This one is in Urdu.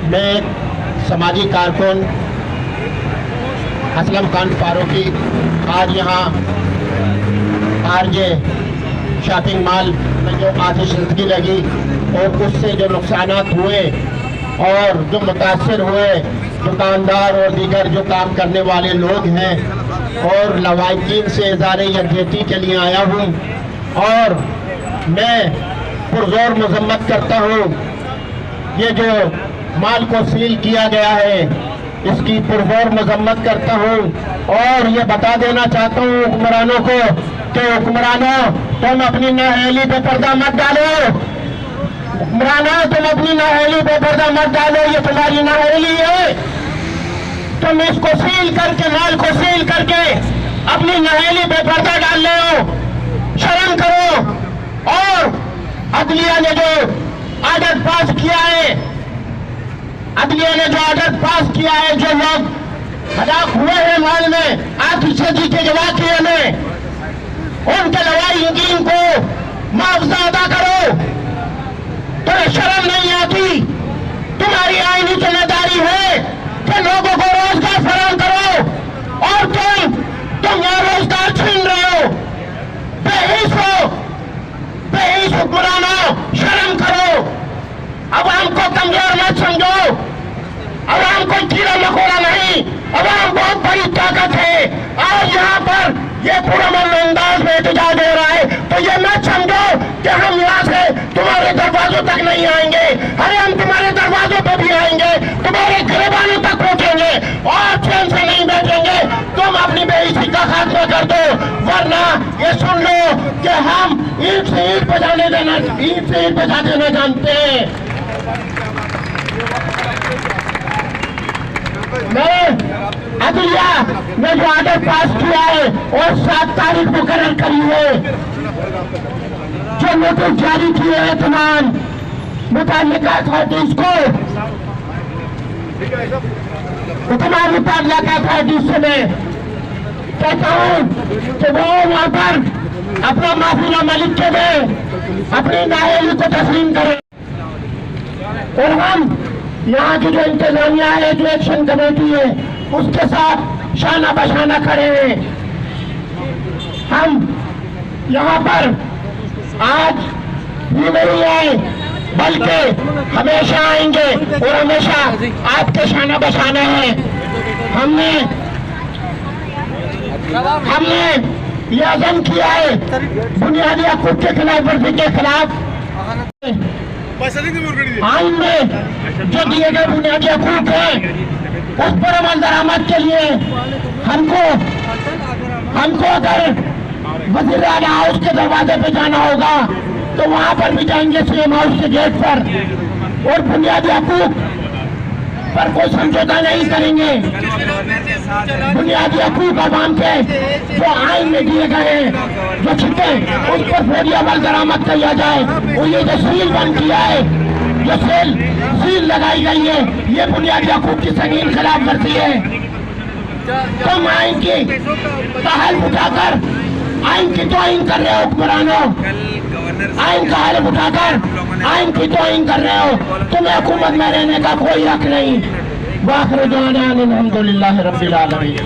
میں سماجی کارکن اسلم خان فاروقی آج یہاں آرجے شاپنگ مال میں جو آتش زدگی لگی اور اس سے جو نقصانات ہوئے اور جو متاثر ہوئے دکاندار اور دیگر جو کام کرنے والے لوگ ہیں اور لوائقین سے اظہار یکجہتی کے لیے آیا ہوں اور میں پرزور مذمت کرتا ہوں یہ جو مال کو سیل کیا گیا ہے اس کی پرزور مذمت کرتا ہوں اور یہ بتا دینا چاہتا ہوں حکمرانوں کو کہ حکمرانوں تم اپنی نااہلی پہ پردہ مت ڈالو حکمرانوں تم اپنی نااہلی پہ پردہ مت ڈالو یہ تمہاری نااہلی ہے تم اس کو سیل کر کے مال کو سیل کر کے اپنی نااہلی پہ پردہ ڈال رہے ہو شرم کرو اور عدلیہ نے جو آرڈر پاس کیا ہے جو لوگ ہلاک ہوئے ہیں مال میں آتش زدگی کے واقعے میں ان کے لوائقین کو معاوضہ ادا کرو تمہیں شرم نہیں آتی تمہاری آئینی ذمہ داری ہے کہ لوگوں کو روزگار فراہم کرو اور تم یہاں روزگار چھین رہے ہو بے حیث حکمرانوں شرم کرو عوام کو کمزور مت سمجھو عوام کو کیڑا مکوڑا نہیں عوام بہت بڑی طاقت ہے آج یہاں پر یہ پرامن انداز میں احتجاج ہو رہا ہے تو یہ مت سمجھو کہ ہم یہاں سے تمہارے دروازوں تک نہیں آئیں گے ارے ہم تمہارے دروازوں پہ بھی آئیں گے تمہارے گریبانوں تک پہنچیں گے اور چین سے نہیں بیٹھیں گے تم اپنی بے عزتی کا خاتمہ کر دو ورنہ یہ سن لو کہ ہم اینٹ سے اینٹ بجا دینا جانتے ہیں میں عدلیہ نے جو آرڈر پاس کیا ہے اور 7 تاریخ مقرر کری ہے جو نوٹس جاری کیے ہیں تمام متعلقہ اتھارٹیز کو تمام متعلقہ اتھارٹیز سے میں کہتا ہوں کہ وہ وہاں پر اپنا معافی نامہ لکھ کے دیں اپنی نااہلی کو تسلیم کریں اور ہم یہاں کی جو انتظامیہ ہے جو ایکشن کمیٹی ہے اس کے ساتھ شانہ بشانہ کھڑے ہیں ہم یہاں پر آج بھی نہیں آئے بلکہ ہمیشہ آئیں گے اور ہمیشہ آپ کے شانہ بشانہ ہیں ہم نے یہ عزم کیا ہے بنیادی حقوق کے خلاف ورزی کے خلاف آئین میں جو دیے گئے بنیادی حقوق ہیں اس پر عمل درآمد کے لیے ہم کو اگر وزیر اعلیٰ ہاؤس کے دروازے پہ جانا ہوگا تو وہاں پر بھی جائیں گے سی ایم ہاؤس کے گیٹ پر اور بنیادی حقوق پر کوئی سمجھوتا نہیں کریں گے بنیادی حقوق عوام کے جو آئین میں دیے گئے ہیں جو چھٹے اس پر فوری عمل درآمد کیا جائے اور یہ جو سیل بند کیا ہے جو سیل لگائی گئی ہے یہ بنیادی حقوق کی سنگین خلاف ورزی ہے تم آئین کی تحائف اٹھا کر آئین کی توہین کر رہے ہو حکمرانوں آئین کا حلف اٹھا کر آئین کی توہین کر رہے ہو تمہیں حکومت میں رہنے کا کوئی حق نہیں وآخر دعوانا الحمدللہ رب العالمین